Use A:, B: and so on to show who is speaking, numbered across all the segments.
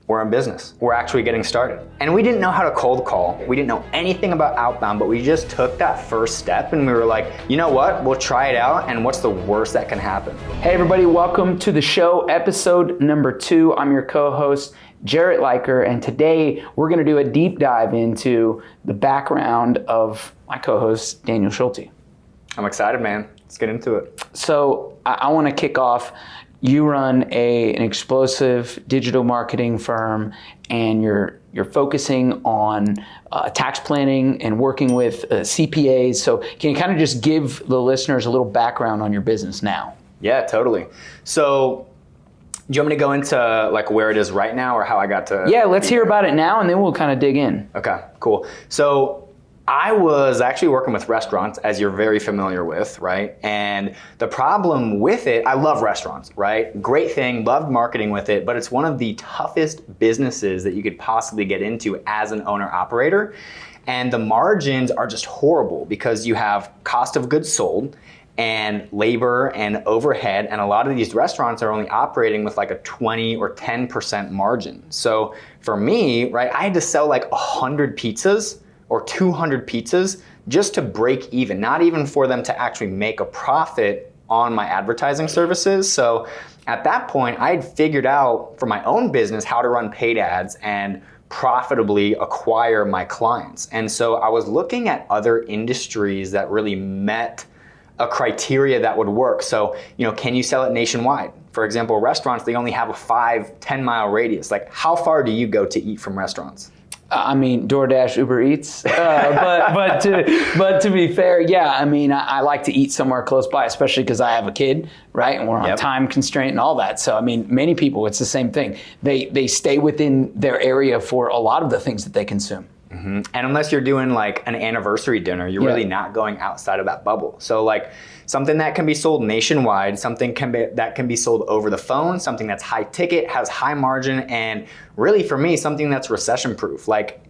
A: we're in business. We're actually getting started. And we didn't know how to cold call. We didn't know anything about outbound, but we just took that first step and we were like, you know what? We'll try it out, and what's the worst that can happen?
B: Hey everybody, welcome to the show, episode number 2. I'm your co-host, Jarrett Liker, and today we're gonna do a deep dive into the background of my co-host, Daniel Schulte.
A: I'm excited, man. Let's get into it.
B: So I wanna kick off. You run an explosive digital marketing firm, and you're focusing on tax planning and working with CPAs. So can you kind of just give the listeners a little background on your business now?
A: Yeah, totally. So do you want me to go into like where it is right now, or how I got to?
B: Yeah, let's hear about it now, and then we'll kind of dig in.
A: Okay, cool. So I was actually working with restaurants, as you're very familiar with, right? And the problem with it, I love restaurants, right? Great thing, loved marketing with it, but it's one of the toughest businesses that you could possibly get into as an owner-operator. And the margins are just horrible because you have cost of goods sold and labor and overhead, and a lot of these restaurants are only operating with like a 20 or 10% margin. So for me, right, I had to sell like 100 pizzas or 200 pizzas just to break even, not even for them to actually make a profit on my advertising services. So at that point, I had figured out for my own business how to run paid ads and profitably acquire my clients. And so I was looking at other industries that really met a criteria that would work. So, can you sell it nationwide? For example, restaurants, they only have a 5-10 mile radius. Like, how far do you go to eat from restaurants?
B: I mean, DoorDash, Uber Eats, but to be fair, yeah, I mean, I like to eat somewhere close by, especially because I have a kid, right? And we're on time constraint and all that. So, I mean, many people, it's the same thing. They stay within their area for a lot of the things that they consume.
A: Mm-hmm. And unless you're doing like an anniversary dinner, you're really not going outside of that bubble. So like something that can be sold nationwide, something that can be sold over the phone, something that's high ticket, has high margin, and really for me, something that's recession proof. Like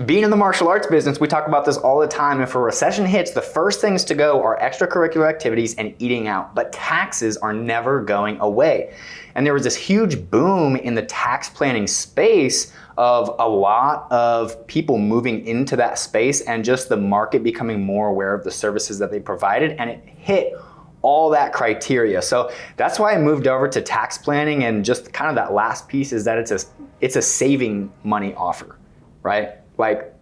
A: being in the martial arts business, we talk about this all the time. If a recession hits, the first things to go are extracurricular activities and eating out, but taxes are never going away. And there was this huge boom in the tax planning space of a lot of people moving into that space and just the market becoming more aware of the services that they provided, and it hit all that criteria. So that's why I moved over to tax planning, and just kind of that last piece is that it's a saving money offer, right? Like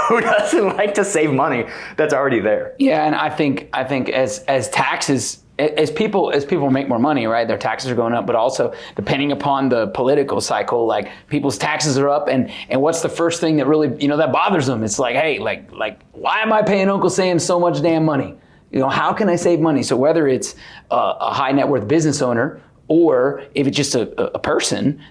A: who doesn't like to save money that's already there?
B: Yeah, and I think as taxes, as people make more money, right, their taxes are going up, but also depending upon the political cycle, like people's taxes are up, and what's the first thing that really, that bothers them? It's like, hey, like why am I paying Uncle Sam so much damn money? How can I save money? So whether it's a high net worth business owner, or if it's just a person,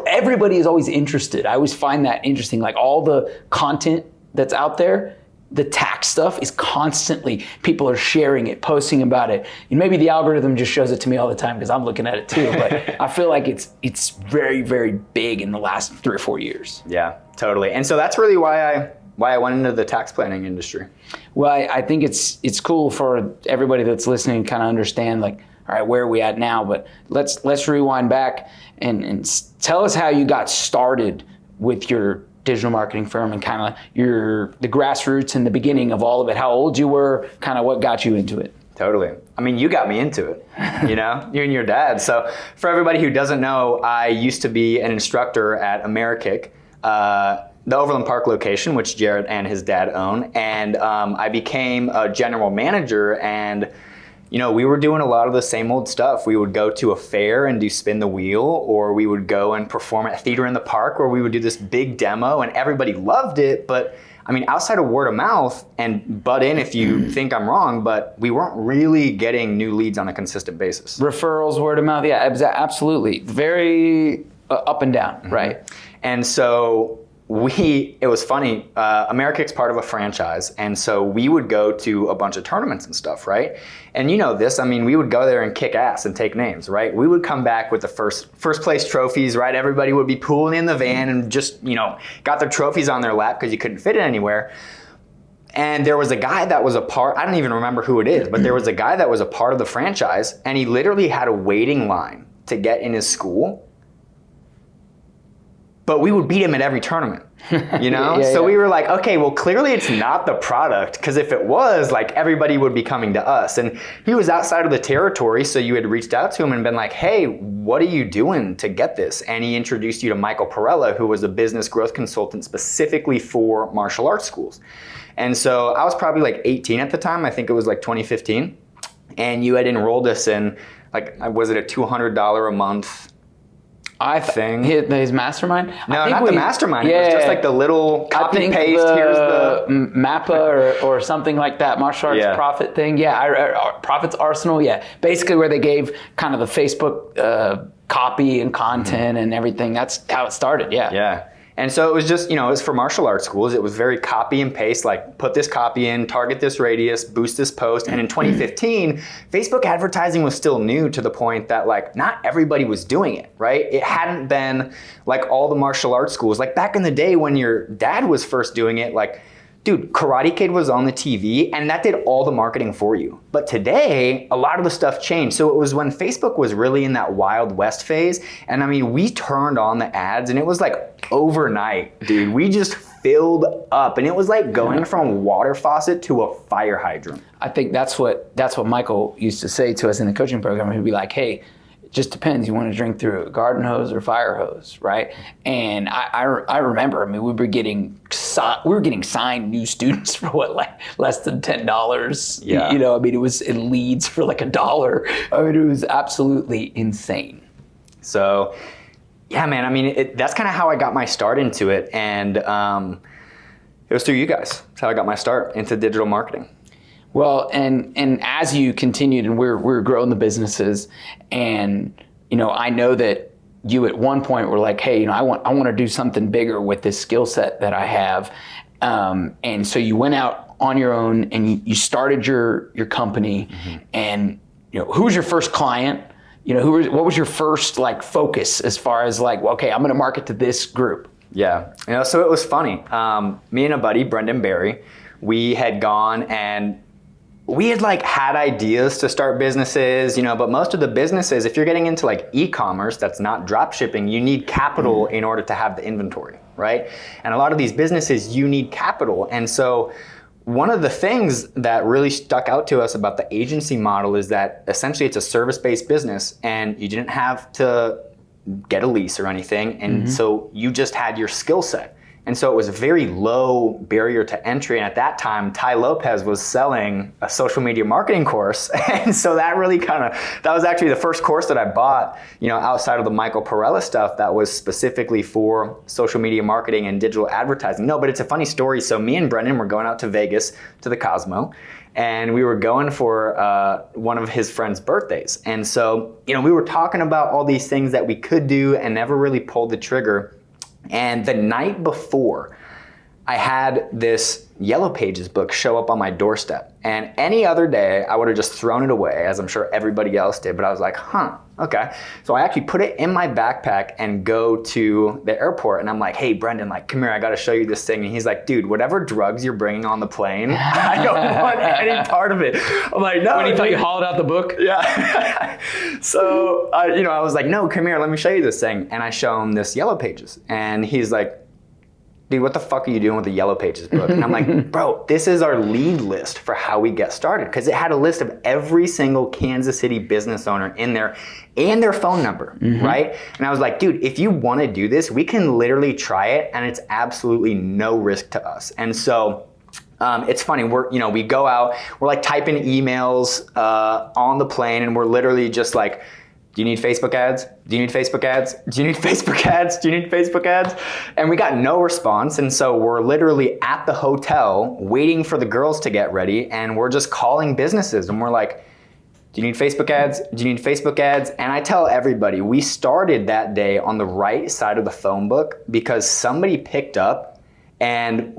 B: everybody is always interested. I always find that interesting. Like all the content that's out there, the tax stuff is constantly, people are sharing it, posting about it. And maybe the algorithm just shows it to me all the time because I'm looking at it too. But I feel like it's very, very big in the last 3 or 4 years.
A: Yeah, totally. And so that's really why I went into the tax planning industry.
B: Well, I think it's cool for everybody that's listening to kind of understand, like, all right, where are we at now? But let's rewind back and tell us how you got started with your digital marketing firm and kind of the grassroots and the beginning of all of it. How old you were, kind of what got you into it.
A: Totally. I mean, you got me into it, you and your dad. So for everybody who doesn't know, I used to be an instructor at Amerikick, the Overland Park location, which Jarrett and his dad own. And I became a general manager, and we were doing a lot of the same old stuff. We would go to a fair and do spin the wheel, or we would go and perform at Theater in the Park, where we would do this big demo and everybody loved it. But I mean, outside of word of mouth, and butt in if you think I'm wrong, but we weren't really getting new leads on a consistent basis.
B: Referrals, word of mouth, yeah, absolutely. Very up and down, right?
A: And so it was funny, Amerikick's part of a franchise, and so we would go to a bunch of tournaments and stuff, right? And this, I mean, we would go there and kick ass and take names, right? We would come back with the first place trophies, right? Everybody would be pulling in the van and just, got their trophies on their lap because you couldn't fit it anywhere. And there was a guy that was I don't even remember who it is, but there was a guy that was a part of the franchise, and he literally had a waiting line to get in his school. but we would beat him at every tournament, you know? We were like, okay, well, clearly it's not the product, because if it was, like, everybody would be coming to us. And he was outside of the territory, so you had reached out to him and been like, hey, what are you doing to get this? And he introduced you to Michael Perella, who was a business growth consultant specifically for martial arts schools. And so I was probably like 18 at the time. I think it was like 2015. And you had enrolled us in, like, was it a $200 a month thing?
B: His mastermind?
A: No, not the mastermind. It was just like the little copy paste. Here's the
B: MAPA or something like that, martial arts profit thing. Yeah, Profits Arsenal. Yeah, basically where they gave kind of the Facebook copy and content and everything. That's how it started. Yeah.
A: Yeah. And so it was just, it was for martial arts schools. It was very copy and paste, like put this copy in, target this radius, boost this post. And in 2015, Facebook advertising was still new to the point that, like, not everybody was doing it, right? It hadn't been like all the martial arts schools. Like back in the day when your dad was first doing it, like, dude, Karate Kid was on the TV and that did all the marketing for you. But today, a lot of the stuff changed. So it was when Facebook was really in that Wild West phase. And I mean, we turned on the ads and it was like overnight, dude. We just filled up and it was like going from a water faucet to a fire hydrant.
B: I think that's what Michael used to say to us in the coaching program. He'd be like, hey, it just depends. You want to drink through a garden hose or fire hose, right? And I remember, I mean, we were getting signed new students for what, like less than $10.
A: Yeah.
B: I mean, it was in leads for like $1. I mean, it was absolutely insane.
A: So, yeah, man. I mean, that's kind of how I got my start into it, and it was through you guys. That's how I got my start into digital marketing.
B: Well, and as you continued and we're growing the businesses, and I know that you at one point were like, hey, I want to do something bigger with this skill set that I have, and so you went out on your own and you started your company, and who was your first client? What was your first like focus as far as like, well, okay, I'm going to market to this group?
A: Yeah, so it was funny. Me and a buddy, Brendan Barry, we had gone and we had like had ideas to start businesses, but most of the businesses, if you're getting into like e-commerce, that's not drop shipping, you need capital in order to have the inventory, right? And a lot of these businesses, you need capital. And so one of the things that really stuck out to us about the agency model is that essentially it's a service-based business and you didn't have to get a lease or anything. And so you just had your skill set. And so it was a very low barrier to entry. And at that time, Tai Lopez was selling a social media marketing course. And so that really that was actually the first course that I bought, outside of the Michael Perella stuff that was specifically for social media marketing and digital advertising. No, but it's a funny story. So me and Brendan were going out to Vegas to the Cosmo. And we were going for one of his friend's birthdays. And so, we were talking about all these things that we could do and never really pulled the trigger. And the night before, I had this Yellow Pages book show up on my doorstep. And any other day, I would have just thrown it away, as I'm sure everybody else did. But I was like, okay. So I actually put it in my backpack and go to the airport. And I'm like, hey, Brendan, like, come here, I got to show you this thing. And he's like, dude, whatever drugs you're bringing on the plane, I don't want any part of it. I'm like, no.
B: When he thought you hauled out the book?
A: Yeah. So, I was like, no, come here, let me show you this thing. And I show him this Yellow Pages. And he's like, dude, what the fuck are you doing with the Yellow Pages book? And I'm like, bro, this is our lead list for how we get started. Because it had a list of every single Kansas City business owner in there and their phone number, right? And I was like, dude, if you want to do this, we can literally try it and it's absolutely no risk to us. And so it's funny, we go out, we're like typing emails on the plane and we're literally just like, do you need Facebook ads? Do you need Facebook ads? Do you need Facebook ads? Do you need Facebook ads? And we got no response. And so we're literally at the hotel waiting for the girls to get ready. And we're just calling businesses. And we're like, do you need Facebook ads? Do you need Facebook ads? And I tell everybody, we started that day on the right side of the phone book because somebody picked up and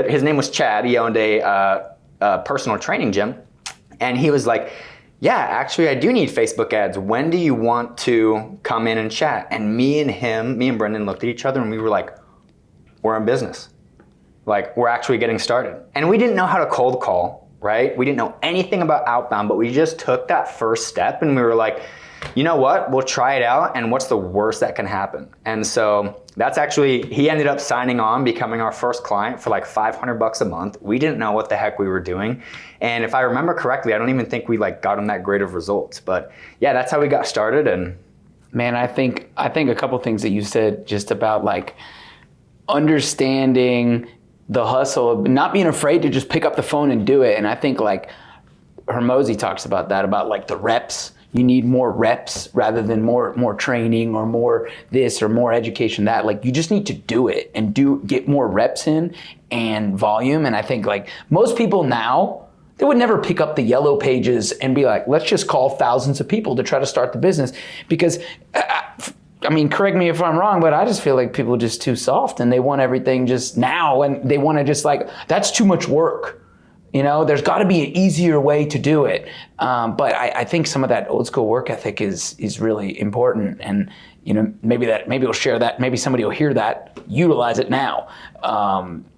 A: his name was Chad. He owned a personal training gym. And he was like, yeah, actually I do need Facebook ads. When do you want to come in and chat? And me and Brendan looked at each other and we were like, we're in business. Like, we're actually getting started. And we didn't know how to cold call, right? We didn't know anything about outbound, but we just took that first step and we were like, you know what, we'll try it out, and what's the worst that can happen? And so that's actually, he ended up signing on, becoming our first client for like $500 a month. We didn't know what the heck we were doing. And if I remember correctly, I don't even think we like got him that great of results. But yeah, that's how we got started. And
B: man, I think a couple things that you said just about like understanding the hustle of not being afraid to just pick up the phone and do it. And I think like Hormozi talks about that, about like the reps. You need more reps rather than more training or more this or more education that. Like you just need to do it and get more reps in and volume. And I think like most people now, they would never pick up the yellow pages and be like, let's just call thousands of people to try to start the business. Because I mean, correct me if I'm wrong, but I just feel like people are just too soft and they want everything just now, and they want to just like, that's too much work. You know, there's got to be an easier way to do it. But I think some of that old school work ethic is really important. And, you know, maybe we'll share that. Maybe somebody will hear that, utilize it now.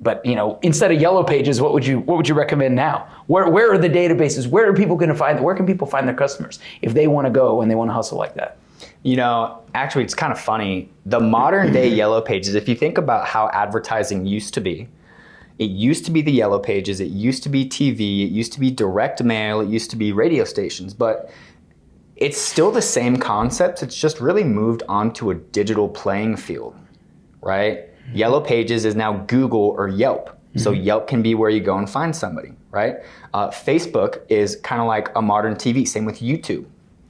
B: But, you know, instead of yellow pages, what would you recommend now? Where are the databases? Where can people find their customers if they want to go and they want to hustle like that?
A: you know, actually it's kind of funny. The modern day yellow pages, if you think about how advertising used to be, it used to be the yellow pages, it used to be TV, it used to be direct mail, it used to be radio stations, but it's still the same concept. It's just really moved onto a digital playing field, right? Yellow pages is now Google or Yelp. So Yelp can be where you go and find somebody, right? Facebook is kind of like a modern TV, same with YouTube,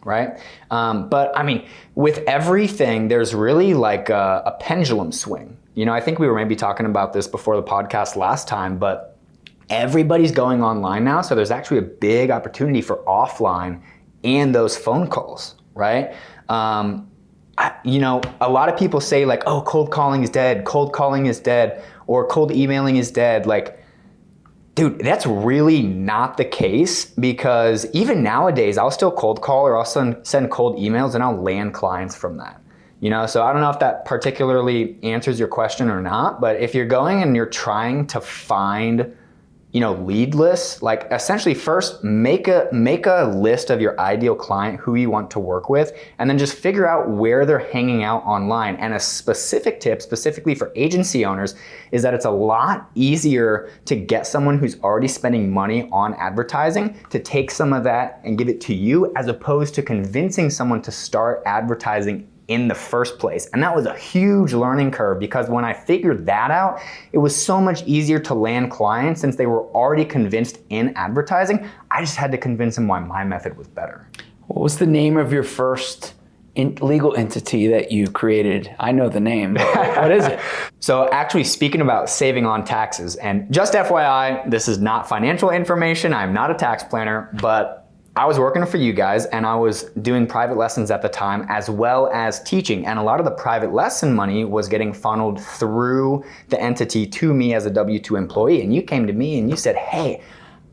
A: right? But I mean, with everything, there's really like a pendulum swing. You know, I think we were maybe talking about this before the podcast last time, but everybody's going online now. So there's actually a big opportunity for offline and those phone calls, right? You know, a lot of people say like, oh, cold calling is dead, or cold emailing is dead. Like, dude, that's really not the case, because even nowadays, I'll still cold call or I'll send cold emails and I'll land clients from that. You know, so I don't know if that particularly answers your question or not, but if you're going and you're trying to find, you know, lead lists, like essentially first make a list of your ideal client, who you want to work with, and then just figure out where they're hanging out online. And a specific tip, specifically for agency owners, is that it's a lot easier to get someone who's already spending money on advertising to take some of that and give it to you, as opposed to convincing someone to start advertising in the first place. And that was a huge learning curve, because when I figured that out, it was so much easier to land clients since they were already convinced in advertising. I just had to convince them why my method was better.
B: What was the name of your first legal entity that you created? I know the name, but what is it?
A: So actually, speaking about saving on taxes, and just FYI, this is not financial information. I'm not a tax planner, but I was working for you guys and I was doing private lessons at the time, as well as teaching. And a lot of the private lesson money was getting funneled through the entity to me as a W-2 employee. And you came to me and you said, hey,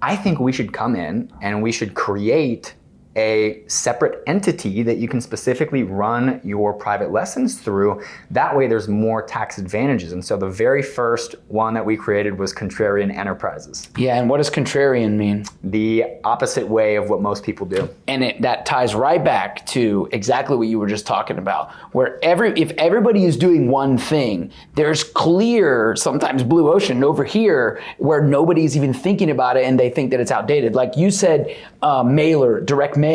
A: I think we should come in and we should create a separate entity that you can specifically run your private lessons through. That way there's more tax advantages. And so the very first one that we created was Contrarian Enterprises.
B: Yeah, and what does contrarian mean?
A: The opposite way of what most people do.
B: And that ties right back to exactly what you were just talking about, where if everybody is doing one thing, there's clear, sometimes blue ocean over here where nobody's even thinking about it and they think that it's outdated. Like you said, mailer, direct mail,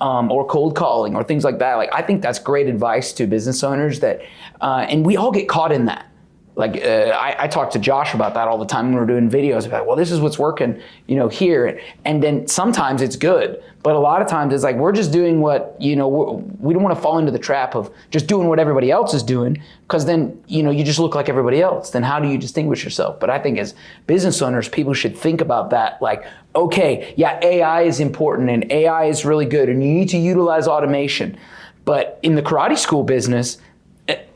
B: or cold calling, or things like that. Like, I think that's great advice to business owners that, and we all get caught in that. Like, I talk to Josh about that all the time when we're doing videos about, well, this is what's working, you know, here. And then sometimes it's good, but a lot of times it's like, we're just doing what, you know, we don't want to fall into the trap of just doing what everybody else is doing, because then, you know, you just look like everybody else. Then how do you distinguish yourself? But I think as business owners, people should think about that. Like, okay, yeah, AI is important and AI is really good and you need to utilize automation. But in the karate school business,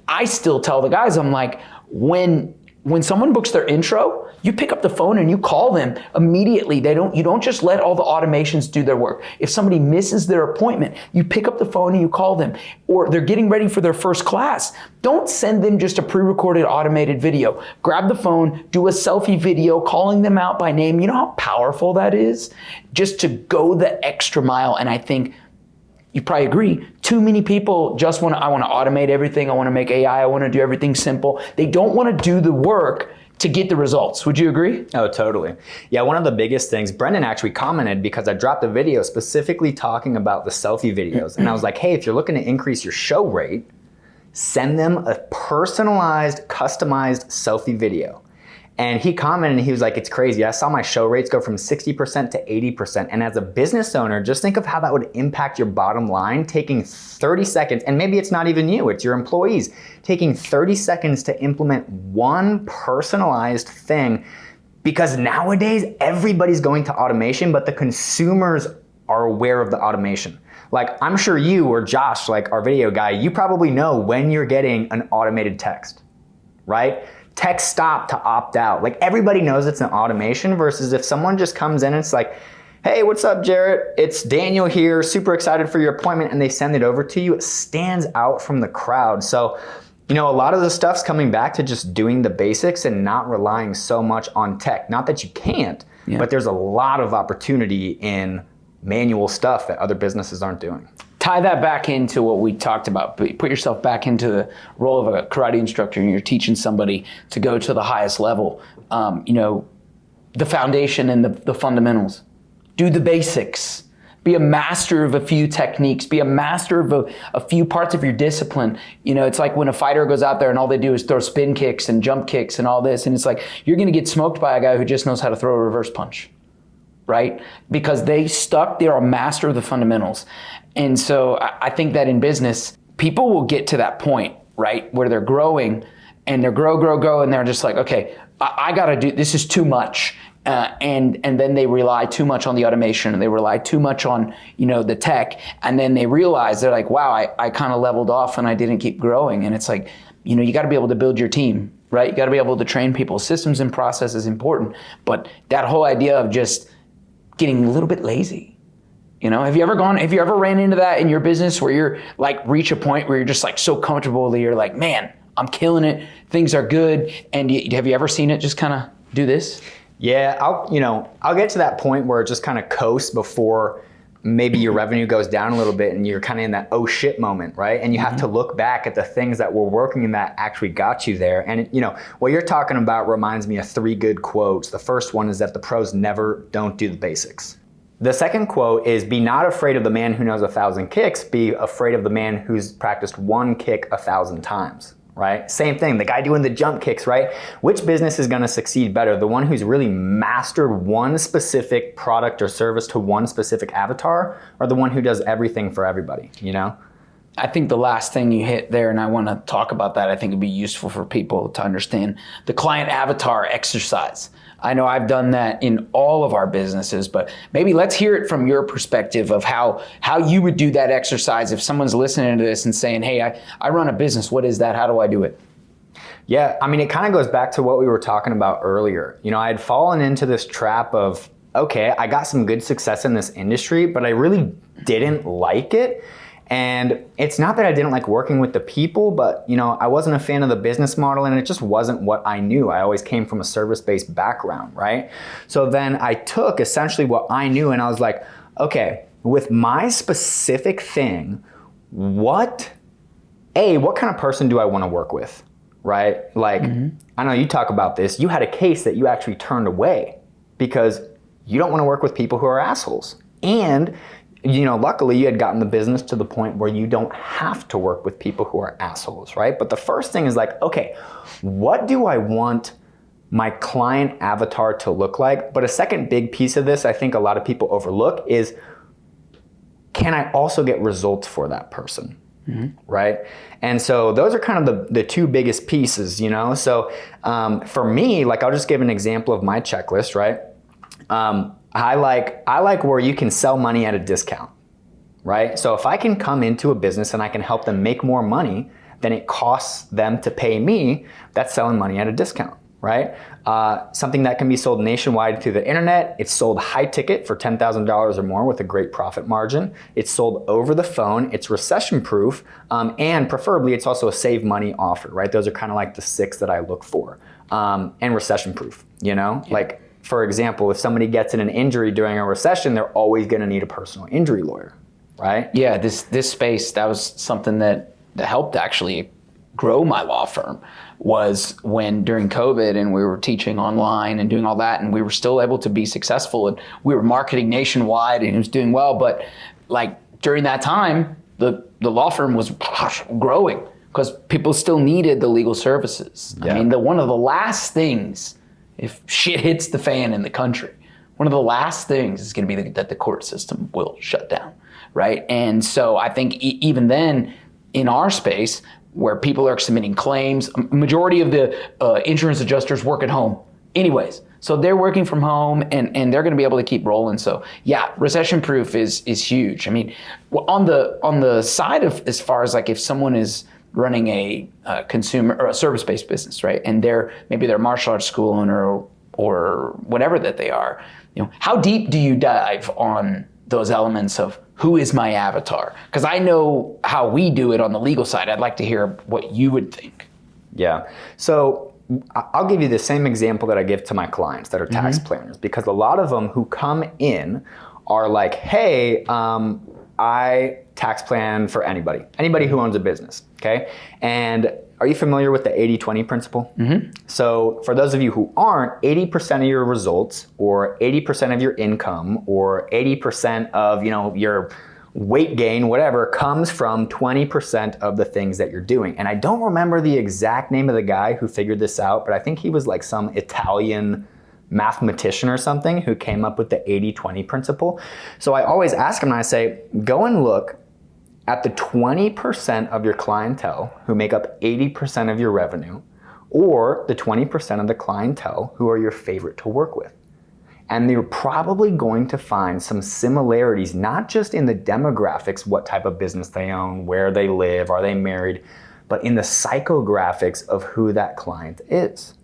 B: I still tell the guys, I'm like, when someone books their intro, you pick up the phone and you call them immediately. You don't just let all the automations do their work. If somebody misses their appointment, you pick up the phone and you call them. Or they're getting ready for their first class. Don't send them just a pre-recorded automated video. Grab the phone, do a selfie video, calling them out by name. You know how powerful that is? Just to go the extra mile. And I think, you probably agree, too many people just I want to automate everything. I want to make AI. I want to do everything simple. They don't want to do the work to get the results. Would you agree?
A: Oh, totally. Yeah, one of the biggest things, Brendan actually commented because I dropped a video specifically talking about the selfie videos. And I was like, hey, if you're looking to increase your show rate, send them a personalized, customized selfie video. And he commented and he was like, it's crazy. I saw my show rates go from 60% to 80%. And as a business owner, just think of how that would impact your bottom line, taking 30 seconds, and maybe it's not even you, it's your employees, taking 30 seconds to implement one personalized thing. Because nowadays, everybody's going to automation, but the consumers are aware of the automation. Like, I'm sure you or Josh, like our video guy, you probably know when you're getting an automated text, right? Text stop to opt out. Like, everybody knows it's an automation versus if someone just comes in and it's like, hey, what's up, Jarrett? It's Daniel here, super excited for your appointment, and they send it over to you, it stands out from the crowd. So, a lot of the stuff's coming back to just doing the basics and not relying so much on tech. Not that you can't, but there's a lot of opportunity in manual stuff that other businesses aren't doing.
B: Tie that back into what we talked about. Put yourself back into the role of a karate instructor and you're teaching somebody to go to the highest level. The foundation and the fundamentals. Do the basics. Be a master of a few techniques. Be a master of a few parts of your discipline. It's like when a fighter goes out there and all they do is throw spin kicks and jump kicks and all this. And it's like, you're going to get smoked by a guy who just knows how to throw a reverse punch, right? Because they're a master of the fundamentals. And so I think that in business, people will get to that point, right, where they're growing and they're grow, and they're just like, okay, I got to do, this is too much. And then they rely too much on the automation and they rely too much on, the tech. And then they realize they're like, wow, I kind of leveled off and I didn't keep growing. And it's like, you got to be able to build your team, right? You got to be able to train people. Systems and process is important. But that whole idea of just getting a little bit lazy. Have you ever ran into that in your business where you're like reach a point where you're just like so comfortable that you're like, man, I'm killing it. Things are good. And have you ever seen it just kind of do this?
A: Yeah, I'll get to that point where it just kind of coasts before maybe your revenue goes down a little bit and you're kind of in that oh shit moment, right? And you have to look back at the things that were working and that actually got you there. And what you're talking about reminds me of 3 good quotes. The first one is that the pros never don't do the basics. The second quote is, be not afraid of the man who knows 1,000 kicks, be afraid of the man who's practiced one kick 1,000 times, right? Same thing, the guy doing the jump kicks, right? Which business is gonna succeed better? The one who's really mastered one specific product or service to one specific avatar, or the one who does everything for everybody,
B: I think the last thing you hit there, and I want to talk about that, I think it'd be useful for people to understand the client avatar exercise. I know I've done that in all of our businesses, but maybe let's hear it from your perspective of how you would do that exercise if someone's listening to this and saying, hey, I run a business. What is that? How do I do it?
A: Yeah, it kind of goes back to what we were talking about earlier. I had fallen into this trap of, okay, I got some good success in this industry, but I really didn't like it. And it's not that I didn't like working with the people, but I wasn't a fan of the business model and it just wasn't what I knew. I always came from a service-based background, right? So then I took essentially what I knew and I was like, okay, with my specific thing, what kind of person do I want to work with, right? Like, I know you talk about this. You had a case that you actually turned away because you don't want to work with people who are assholes. And luckily you had gotten the business to the point where you don't have to work with people who are assholes, right? But the first thing is like, okay, what do I want my client avatar to look like? But a second big piece of this I think a lot of people overlook is, can I also get results for that person, right? And so those are kind of the 2 biggest pieces, So for me, like I'll just give an example of my checklist, right? I like where you can sell money at a discount, right? So if I can come into a business and I can help them make more money than it costs them to pay me, that's selling money at a discount, right? Something that can be sold nationwide through the internet. It's sold high ticket for $10,000 or more with a great profit margin. It's sold over the phone. It's recession proof. And preferably it's also a save money offer, right? Those are kind of like the 6 that I look for. And recession proof, like, for example, if somebody gets in an injury during a recession, they're always going to need a personal injury lawyer. right?
B: Yeah, this space, that was something that helped actually grow my law firm, was when during COVID and we were teaching online and doing all that, and we were still able to be successful, and we were marketing nationwide and it was doing well. But like during that time, the law firm was growing because people still needed the legal services.
A: Yeah.
B: I mean, one of the last things, if shit hits the fan in the country, one of the last things is going to be that the court system will shut down, right? And so I think even then, in our space, where people are submitting claims, a majority of the insurance adjusters work at home anyways. So they're working from home and they're going to be able to keep rolling. So yeah, recession proof is huge. I mean, on the side of, as far as like if someone is running a consumer or a service-based business, right? And maybe they're a martial arts school owner or whatever that they are, how deep do you dive on those elements of who is my avatar? Because I know how we do it on the legal side. I'd like to hear what you would think.
A: Yeah. So I'll give you the same example that I give to my clients that are tax planners, because a lot of them who come in are like, hey, I tax plan for anybody who owns a business, okay? And are you familiar with the 80-20 principle? So for those of you who aren't, 80% of your results or 80% of your income or 80% of your weight gain, whatever, comes from 20% of the things that you're doing. And I don't remember the exact name of the guy who figured this out, but I think he was like some Italian mathematician or something who came up with the 80-20 principle. So I always ask him and I say, go and look at the 20% of your clientele who make up 80% of your revenue, or the 20% of the clientele who are your favorite to work with. And you're probably going to find some similarities, not just in the demographics, what type of business they own, where they live, are they married, but in the psychographics of who that client is.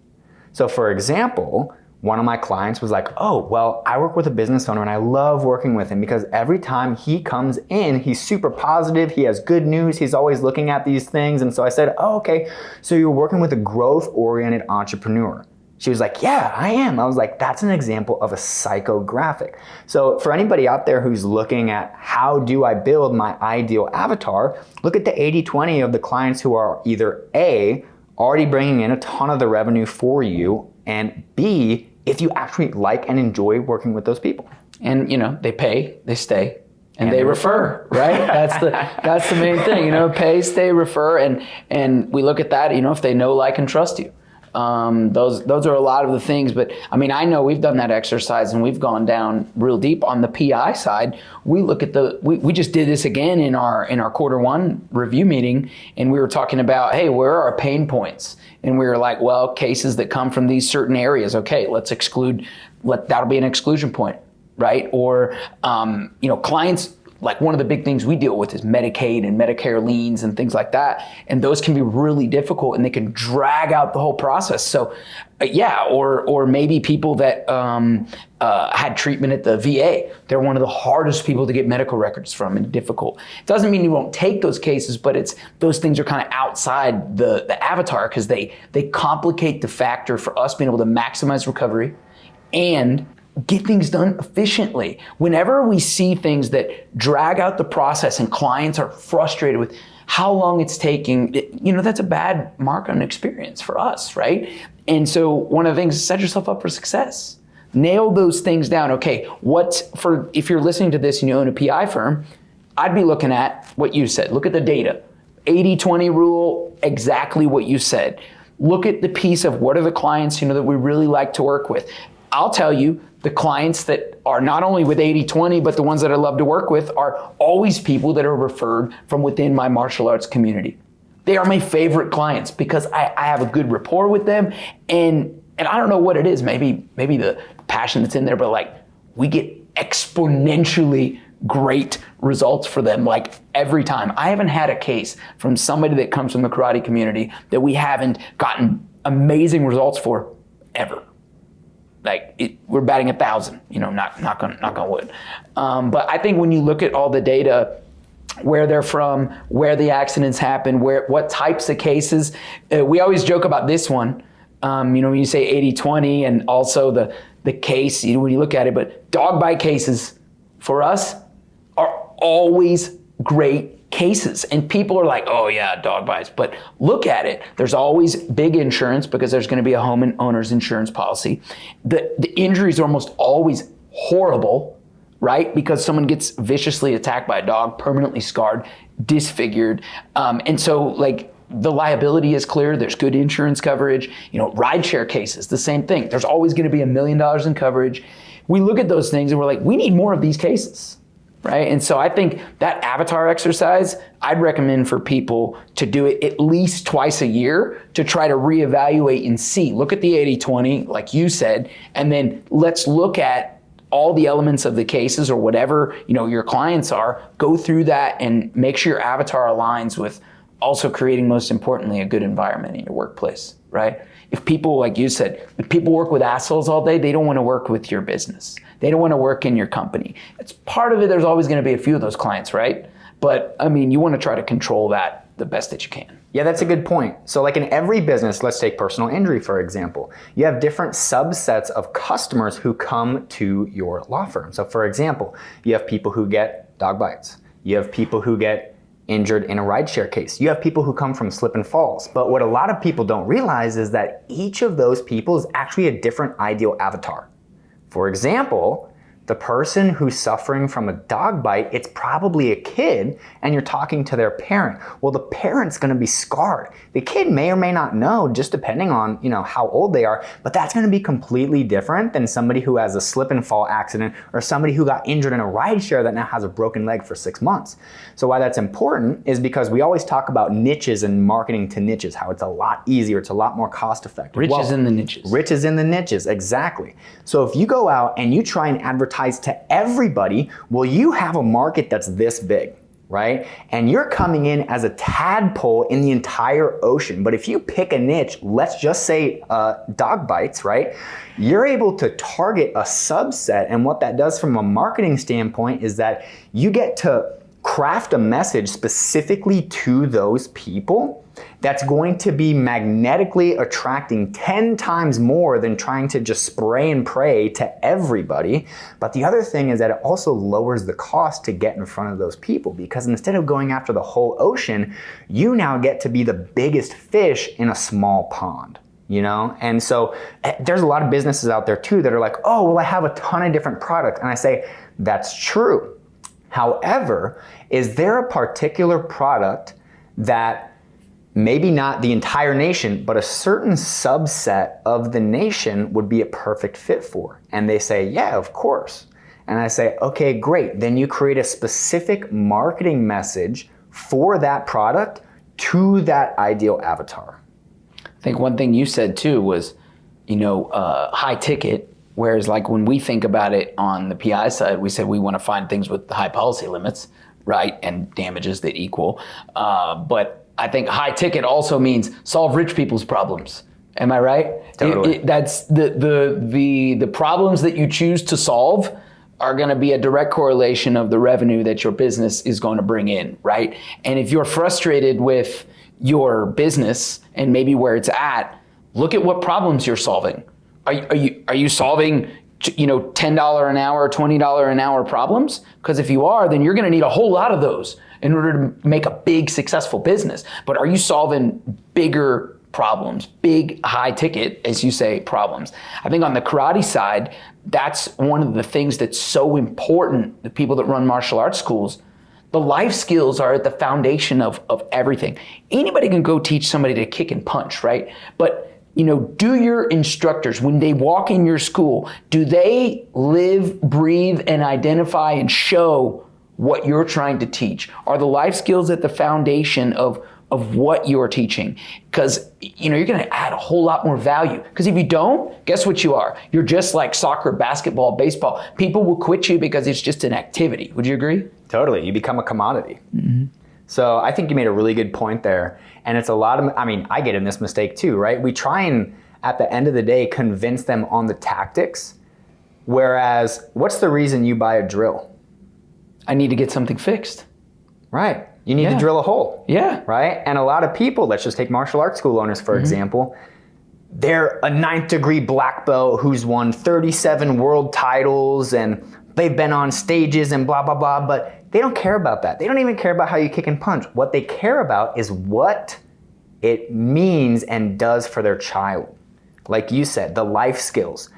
A: So for example, one of my clients was like, oh, well, I work with a business owner and I love working with him because every time he comes in, he's super positive, he has good news, he's always looking at these things. And so I said, oh, okay, so you're working with a growth-oriented entrepreneur. She was like, yeah, I am. I was like, that's an example of a psychographic. So for anybody out there who's looking at how do I build my ideal avatar, look at the 80-20 of the clients who are either A, already bringing in a ton of the revenue for you, and B, if you actually like and enjoy working with those people.
B: And they pay, they stay, and they refer, right? That's the main thing, pay, stay, refer, and we look at that, if they know, like, and trust you. Those are a lot of the things, but I mean, I know we've done that exercise and we've gone down real deep on the PI side. We look at we just did this again in our Q1 review meeting, and we were talking about, hey, where are our pain points? And we were like, well, cases that come from these certain areas, okay, let's exclude, that'll be an exclusion point, right? Or, clients, like one of the big things we deal with is Medicaid and Medicare liens and things like that. And those can be really difficult and they can drag out the whole process. So or maybe people that had treatment at the VA. They're one of the hardest people to get medical records from and difficult. It doesn't mean you won't take those cases, but those things are kind of outside the avatar because they complicate the factor for us being able to maximize recovery and get things done efficiently. Whenever we see things that drag out the process and clients are frustrated with how long it's taking, that's a bad mark on experience for us, right? And so one of the things is set yourself up for success. Nail those things down. Okay, if you're listening to this and you own a PI firm, I'd be looking at what you said. Look at the data. 80-20 rule, exactly what you said. Look at the piece of what are the clients, that we really like to work with. I'll tell you, the clients that are not only with 80-20, but the ones that I love to work with are always people that are referred from within my martial arts community. They are my favorite clients because I have a good rapport with them, and I don't know what it is, maybe the passion that's in there, but like we get exponentially great results for them like every time. I haven't had a case from somebody that comes from the karate community that we haven't gotten amazing results for ever. We're batting 1,000, knock on wood. But I think when you look at all the data, where they're from, where the accidents happen, what types of cases, we always joke about this one. When you say 80-20 and also the case, when you look at it, but dog bite cases for us are always great cases. And people are like, oh yeah, dog bites. But look at it. There's always big insurance because there's going to be a homeowner's insurance policy. The injuries are almost always horrible, right? Because someone gets viciously attacked by a dog, permanently scarred, disfigured. And so like the liability is clear. There's good insurance coverage. Rideshare cases, the same thing. There's always going to be $1 million in coverage. We look at those things and we're like, we need more of these cases, right? And so I think that avatar exercise, I'd recommend for people to do it at least twice a year to try to reevaluate and see. Look at the 80-20, like you said, and then let's look at all the elements of the cases or whatever your clients are. Go through that and make sure your avatar aligns with also creating, most importantly, a good environment in your workplace, right? If people, like you said, if people work with assholes all day, they don't want to work with your business. They don't want to work in your company. It's part of it. There's always going to be a few of those clients, right? But I mean, you want to try to control that the best that you can.
A: Yeah, that's a good point. So like in every business, let's take personal injury, for example. You have different subsets of customers who come to your law firm. So for example, you have people who get dog bites. You have people who get injured in a rideshare case. You have people who come from slip and falls. But what a lot of people don't realize is that each of those people is actually a different ideal avatar. For example, the person who's suffering from a dog bite, it's probably a kid and you're talking to their parent. Well, the parent's gonna be scarred. The kid may or may not know, just depending on how old they are, but that's gonna be completely different than somebody who has a slip and fall accident or somebody who got injured in a rideshare that now has a broken leg for 6 months. So why that's important is because we always talk about niches and marketing to niches, how it's a lot easier, it's a lot more cost effective.
B: Riches in the niches.
A: Riches in the niches, exactly. So if you go out and you try and advertise to everybody, well, you have a market that's this big, right? And you're coming in as a tadpole in the entire ocean. But if you pick a niche, let's just say dog bites, right? You're able to target a subset. And what that does from a marketing standpoint is that you get to craft a message specifically to those people that's going to be magnetically attracting 10 times more than trying to just spray and pray to everybody. But the other thing is that it also lowers the cost to get in front of those people, because instead of going after the whole ocean, you now get to be the biggest fish in a small pond. And so there's a lot of businesses out there too that are like, oh, well, I have a ton of different products. And I say, that's true. However, is there a particular product that maybe not the entire nation, but a certain subset of the nation would be a perfect fit for? And they say, yeah, of course. And I say, okay, great. Then you create a specific marketing message for that product to that ideal avatar.
B: I think one thing you said too was, high ticket. Whereas like when we think about it on the PI side, we said we want to find things with high policy limits, right? And damages that equal. But I think high ticket also means solve rich people's problems. Am I right?
A: Totally.
B: That's the problems that you choose to solve are going to be a direct correlation of the revenue that your business is going to bring in, right? And if you're frustrated with your business and maybe where it's at, look at what problems you're solving. Are you solving $10 an hour, $20 an hour problems? Because if you are, then you're going to need a whole lot of those in order to make a big successful business. But are you solving bigger problems, big high ticket, as you say, problems? I think on the karate side, that's one of the things that's so important. The people that run martial arts schools, the life skills are at the foundation of everything. Anybody can go teach somebody to kick and punch, right? But do your instructors, when they walk in your school, do they live, breathe, and identify and show what you're trying to teach? Are the life skills at the foundation of what you're teaching? Because you're going to add a whole lot more value. Because if you don't, guess what you are? You're just like soccer, basketball, baseball. People will quit you because it's just an activity. Would you agree?
A: Totally. You become a commodity. Mm-hmm. So I think you made a really good point there. And it's a lot of, I get in this mistake too, right? We try and, at the end of the day, convince them on the tactics. Whereas, what's the reason you buy a drill?
B: I need to get something fixed.
A: Right. You need to drill a hole.
B: Yeah.
A: Right? And a lot of people, let's just take martial arts school owners, for example, they're a 9th degree black belt who's won 37 world titles and they've been on stages and blah, blah, blah, but They don't care about that. They don't even care about how you kick and punch. What they care about is what it means and does for their child. Like you said, the life skills,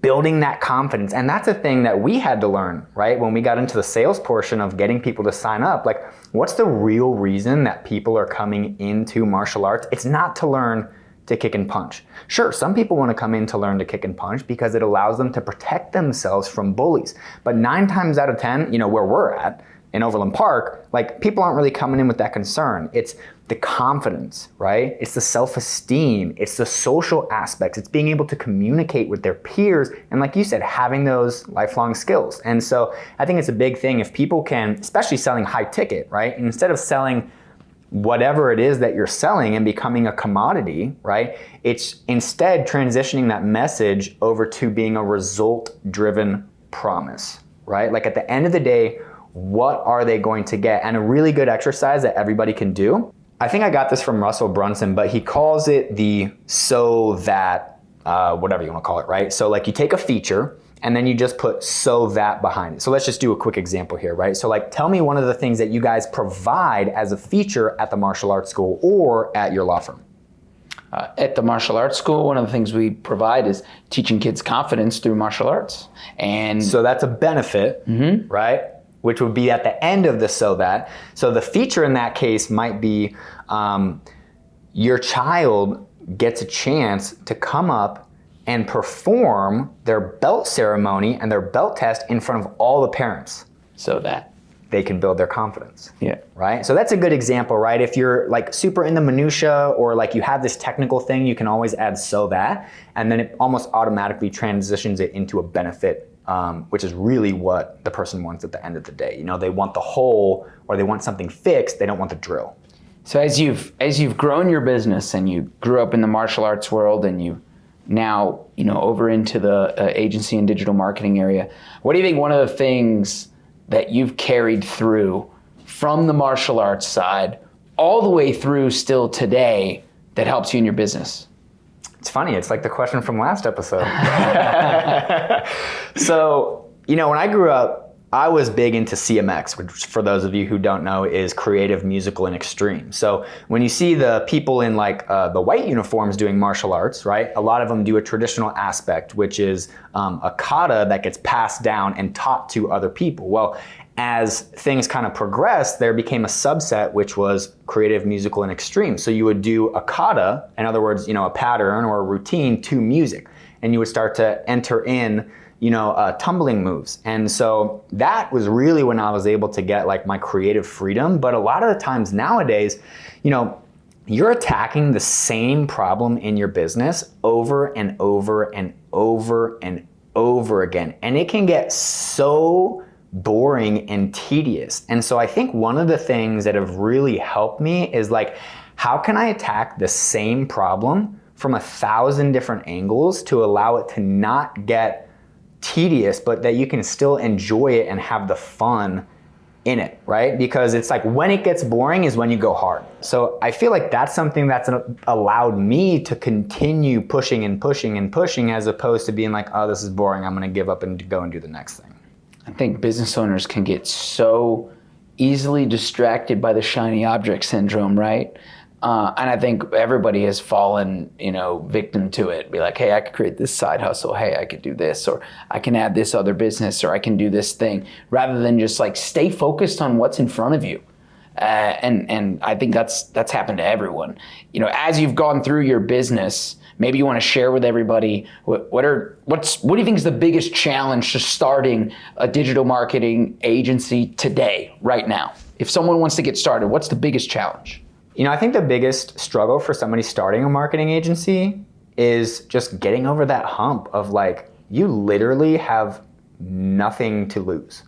A: building that confidence. And that's a thing that we had to learn, right? When we got into the sales portion of getting people to sign up, like, what's the real reason that people are coming into martial arts? It's not to learn to kick and punch. Sure, some people want to come in to learn to kick and punch because it allows them to protect themselves from bullies. But 9 times out of 10, where we're at in Overland Park, like, people aren't really coming in with that concern. It's the confidence, right? It's the self-esteem. It's the social aspects. It's being able to communicate with their peers. And like you said, having those lifelong skills. And so I think it's a big thing if people can, especially selling high ticket, right? Instead of selling whatever it is that you're selling and becoming a commodity, right? It's instead transitioning that message over to being a result-driven promise, right? Like, at the end of the day, what are they going to get? And a really good exercise that everybody can do, I think I got this from Russell Brunson, but he calls it the so that, whatever you want to call it, right? So like, you take a feature and then you just put so that behind it. So let's just do a quick example here, right? So like, tell me one of the things that you guys provide as a feature at the martial arts school or at your law firm.
B: At the martial arts school, one of the things we provide is teaching kids confidence through martial arts. And
A: so that's a benefit, right? Which would be at the end of the so that. So the feature in that case might be your child gets a chance to come up and perform their belt ceremony and their belt test in front of all the parents.
B: So that
A: they can build their confidence.
B: Yeah.
A: Right? So that's a good example, right? If you're like super into minutia or like you have this technical thing, you can always add so that, and then it almost automatically transitions it into a benefit, which is really what the person wants at the end of the day. They want the whole, or they want something fixed, they don't want the drill.
B: So as you've grown your business and you grew up in the martial arts world and you now, over into the agency and digital marketing area, what do you think one of the things that you've carried through from the martial arts side all the way through still today that helps you in your business?
A: It's funny, it's like the question from last episode. So, when I grew up, I was big into CMX, which for those of you who don't know is creative, musical, and extreme. So when you see the people in like the white uniforms doing martial arts, right? A lot of them do a traditional aspect, which is a kata that gets passed down and taught to other people. Well, as things kind of progressed, there became a subset, which was creative, musical, and extreme. So you would do a kata, in other words, a pattern or a routine to music, and you would start to enter in tumbling moves. And so that was really when I was able to get like my creative freedom. But a lot of the times nowadays, you're attacking the same problem in your business over and over and over and over again. And it can get so boring and tedious. And so I think one of the things that have really helped me is like, how can I attack the same problem from 1,000 different angles to allow it to not get tedious, but that you can still enjoy it and have the fun in it, right? Because it's like when it gets boring is when you go hard. So I feel like that's something that's allowed me to continue pushing and pushing and pushing, as opposed to being like, oh, this is boring, I'm gonna give up and go and do the next thing.
B: I think business owners can get so easily distracted by the shiny object syndrome, right? And I think everybody has fallen, victim to it. Be like, hey, I could create this side hustle. Hey, I could do this, or I can add this other business, or I can do this thing, rather than just like stay focused on what's in front of you. And I think that's happened to everyone. As you've gone through your business, maybe you want to share with everybody what do you think is the biggest challenge to starting a digital marketing agency today, right now? If someone wants to get started, what's the biggest challenge?
A: I think the biggest struggle for somebody starting a marketing agency is just getting over that hump of like, you literally have nothing to lose.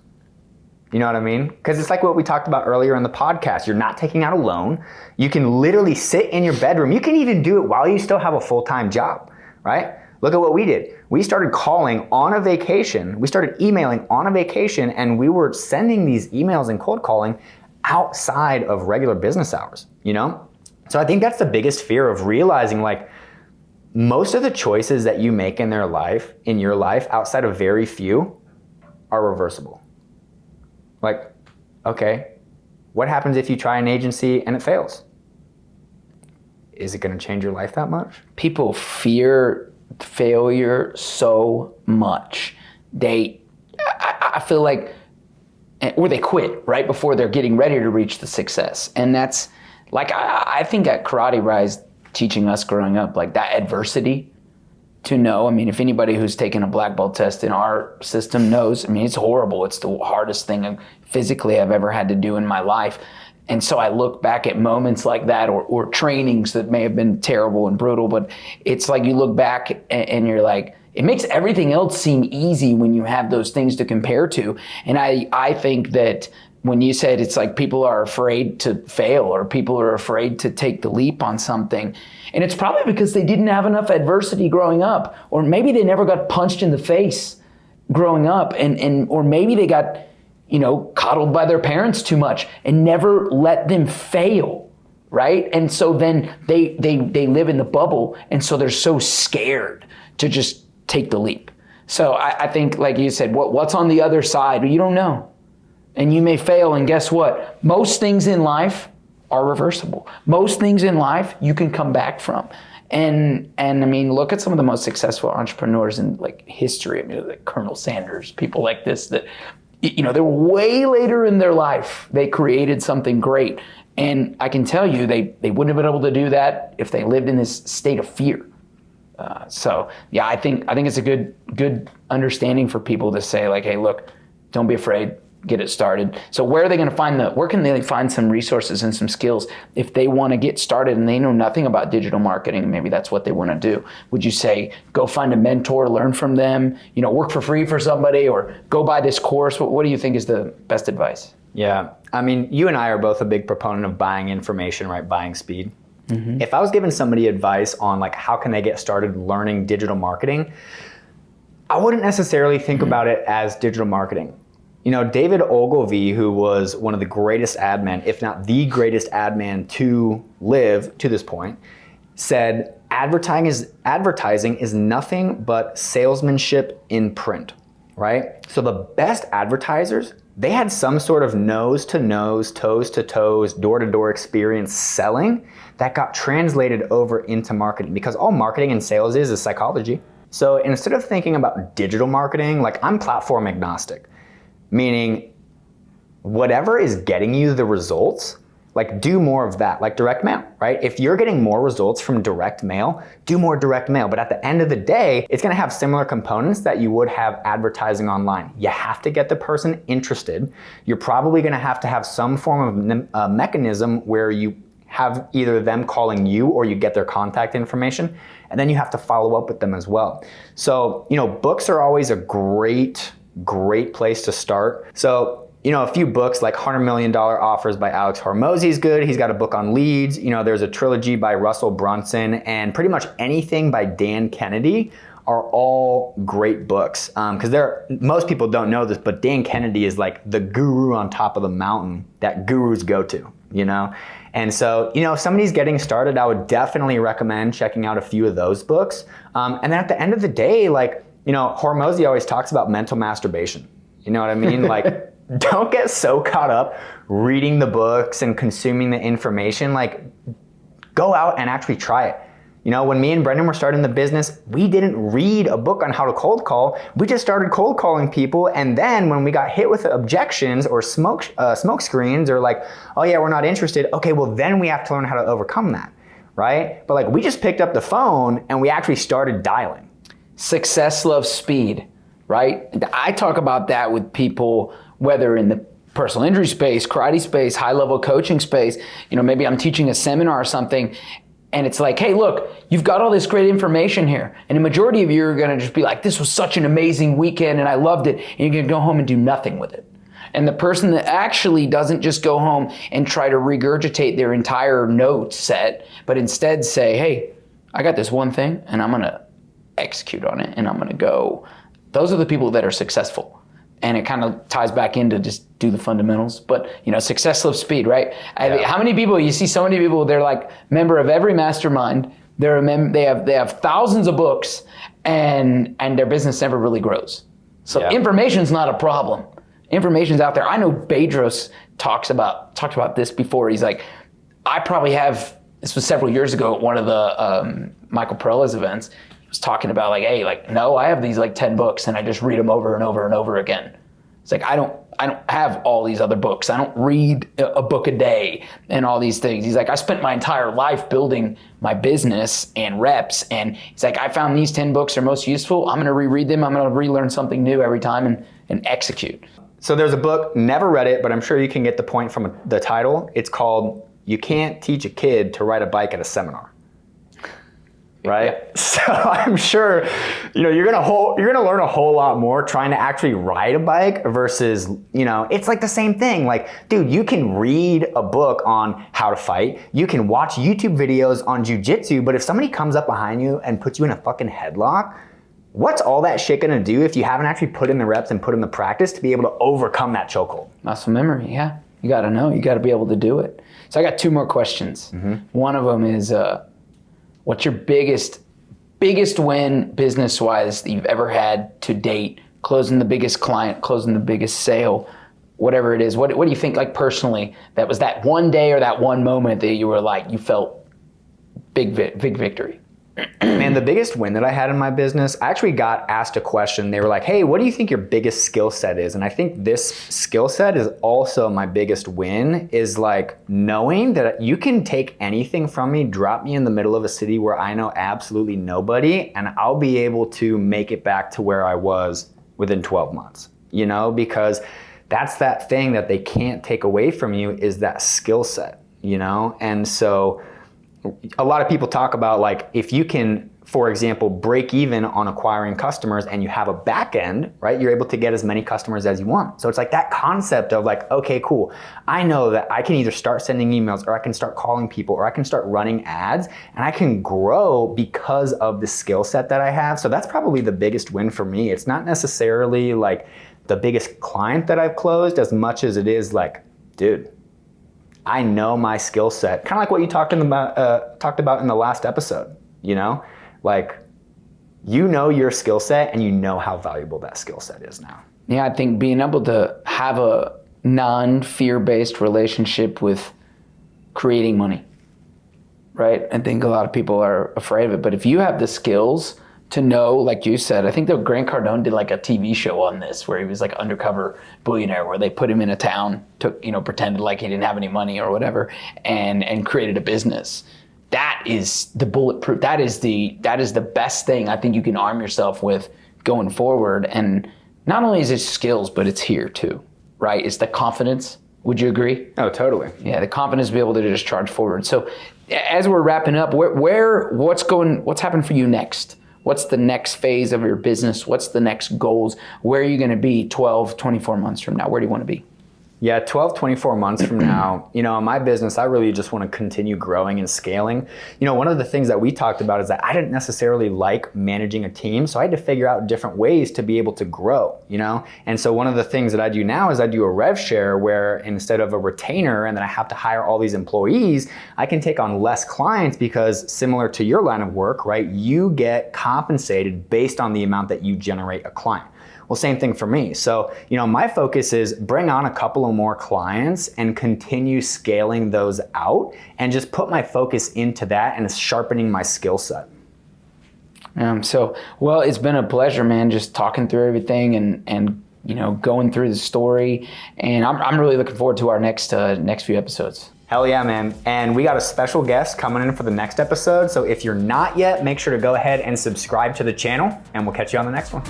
A: You know what I mean? Because it's like what we talked about earlier in the podcast. You're not taking out a loan. You can literally sit in your bedroom. You can even do it while you still have a full-time job, right? Look at what we did. We started calling on a vacation. We started emailing on a vacation, and we were sending these emails and cold calling outside of regular business hours, So I think that's the biggest fear of realizing like most of the choices that you make in your life, outside of very few, are reversible. Like Okay, what happens if you try an agency and it fails? Is it going to change your life that much?
B: People fear failure so much. I feel like, or they quit right before they're getting ready to reach the success. And that's like, I think at Karate Rise, teaching us growing up, like that adversity to know. I mean, if anybody who's taken a black belt test in our system knows, I mean, it's horrible. It's the hardest thing physically I've ever had to do in my life. And so I look back at moments like that, or trainings that may have been terrible and brutal, but it's like you look back and you're like, it makes everything else seem easy when you have those things to compare to. And I think that when you said it's like people are afraid to fail, or people are afraid to take the leap on something, and it's probably because they didn't have enough adversity growing up, or maybe they never got punched in the face growing up, or maybe they got, coddled by their parents too much and never let them fail, right? And so then they live in the bubble, and so they're so scared to just take the leap. So I think, like you said, what's on the other side? You don't know. And you may fail, and guess what? Most things in life are reversible. Most things in life you can come back from. And I mean, look at some of the most successful entrepreneurs in like history. I mean, like Colonel Sanders, people like this that, they were way later in their life. They created something great. And I can tell you, they wouldn't have been able to do that if they lived in this state of fear. So yeah, I think it's a good understanding for people to say like, hey, look, don't be afraid, get it started. So where are they going to where can they find some resources and some skills if they want to get started and they know nothing about digital marketing? Maybe that's what they want to do. Would you say, go find a mentor, learn from them, work for free for somebody, or go buy this course? What do you think is the best advice?
A: Yeah, I mean, you and I are both a big proponent of buying information, right? Buying speed. Mm-hmm. If I was giving somebody advice on like how can they get started learning digital marketing, I wouldn't necessarily think about it as digital marketing. David Ogilvy, who was one of the greatest ad men, if not the greatest ad man to live to this point, said advertising is nothing but salesmanship in print, right? So the best advertisers, they had some sort of nose to nose, toes to toes, door to door experience selling that got translated over into marketing, because all marketing and sales is psychology. So instead of thinking about digital marketing, like I'm platform agnostic. Meaning, whatever is getting you the results, like do more of that, like direct mail, right? If you're getting more results from direct mail, do more direct mail. But at the end of the day, it's gonna have similar components that you would have advertising online. You have to get the person interested. You're probably gonna have to have some form of mechanism where you have either them calling you or you get their contact information, and then you have to follow up with them as well. So, books are always a great place to start. So, a few books like $100 Million Offers by Alex Hormozi is good. He's got a book on leads. There's a trilogy by Russell Brunson, and pretty much anything by Dan Kennedy are all great books. Because most people don't know this, but Dan Kennedy is like the guru on top of the mountain that gurus go to, And so, if somebody's getting started, I would definitely recommend checking out a few of those books. And then at the end of the day, like, Hormozi always talks about mental masturbation. You know what I mean? Like, don't get so caught up reading the books and consuming the information. Like, go out and actually try it. When me and Brendan were starting the business, we didn't read a book on how to cold call. We just started cold calling people. And then when we got hit with objections or smoke screens, or like, oh yeah, we're not interested. Okay, well then we have to learn how to overcome that, right? But like, we just picked up the phone and we actually started dialing.
B: Success loves speed, right? I talk about that with people, whether in the personal injury space, karate space, high-level coaching space. Maybe I'm teaching a seminar or something, and it's like, hey, look, you've got all this great information here. And the majority of you are going to just be like, this was such an amazing weekend, and I loved it. And you're going to go home and do nothing with it. And the person that actually doesn't just go home and try to regurgitate their entire note set, but instead say, hey, I got this one thing, and I'm going to execute on it, and I'm going to go. Those are the people that are successful. And it kind of ties back into just do the fundamentals. But, success loves speed, right? Yeah. How many people, you see so many people, they're like member of every mastermind. They have thousands of books, and their business never really grows. So Information's not a problem. Information's out there. I know Bedros talked about this before. He's like, I probably have, this was several years ago at one of the Michael Perella's events. He was talking about like, hey, like, no, I have these like 10 books and I just read them over and over and over again. It's like, I don't have all these other books. I don't read a book a day and all these things. He's like, I spent my entire life building my business and reps. And he's like, I found these 10 books are most useful. I'm going to reread them. I'm going to relearn something new every time and execute.
A: So there's a book, never read it, but I'm sure you can get the point from the title. It's called You Can't Teach a Kid to Ride a Bike at a Seminar. Right? Yeah. So I'm sure, you're gonna learn a whole lot more trying to actually ride a bike versus, it's like the same thing. Like, dude, you can read a book on how to fight. You can watch YouTube videos on jujitsu, but if somebody comes up behind you and puts you in a fucking headlock, what's all that shit gonna do if you haven't actually put in the reps and put in the practice to be able to overcome that chokehold?
B: Muscle memory, yeah. You gotta know, you gotta be able to do it. So I got 2 more questions. Mm-hmm. One of them is, what's your biggest win business-wise that you've ever had to date? Closing the biggest client, closing the biggest sale, whatever it is. What do you think, like personally, that was that one day or that one moment that you were like, you felt big victory?
A: Man, the biggest win that I had in my business, I actually got asked a question. They were like, hey, what do you think your biggest skill set is? And I think this skill set is also my biggest win, is like knowing that you can take anything from me, drop me in the middle of a city where I know absolutely nobody, and I'll be able to make it back to where I was within 12 months, because that's that thing that they can't take away from you, is that skill set, And so a lot of people talk about, like, if you can, for example, break even on acquiring customers and you have a back end, right, you're able to get as many customers as you want. So it's like that concept of like, okay, cool. I know that I can either start sending emails, or I can start calling people, or I can start running ads, and I can grow because of the skill set that I have. So that's probably the biggest win for me. It's not necessarily like the biggest client that I've closed as much as it is like, dude, I know my skill set, kind of like what you talked about in the last episode, like, your skill set and you know how valuable that skill set is now.
B: Yeah, I think being able to have a non-fear-based relationship with creating money, right? I think a lot of people are afraid of it, but if you have the skills to know, like you said, I think that Grant Cardone did like a TV show on this where he was like undercover billionaire, where they put him in a town, pretended like he didn't have any money or whatever, and created a business. That is the bulletproof. That is the best thing I think you can arm yourself with going forward. And not only is it skills, but it's here too, right? It's the confidence. Would you agree?
A: Oh, totally.
B: Yeah, the confidence to be able to just charge forward. So as we're wrapping up, what's happened for you next? What's the next phase of your business? What's the next goals? Where are you going to be 12, 24 months from now? Where do you want to be?
A: Yeah, 12, 24 months from now, in my business, I really just want to continue growing and scaling. One of the things that we talked about is that I didn't necessarily like managing a team, so I had to figure out different ways to be able to grow, And so one of the things that I do now is I do a rev share, where instead of a retainer and then I have to hire all these employees, I can take on less clients, because similar to your line of work, right, you get compensated based on the amount that you generate a client. Well, same thing for me. So, my focus is bring on a couple of more clients and continue scaling those out, and just put my focus into that and sharpening my skill set.
B: Well, it's been a pleasure, man, just talking through everything and going through the story. And I'm really looking forward to our next few episodes.
A: Hell yeah, man. And we got a special guest coming in for the next episode. So if you're not yet, make sure to go ahead and subscribe to the channel, and we'll catch you on the next one.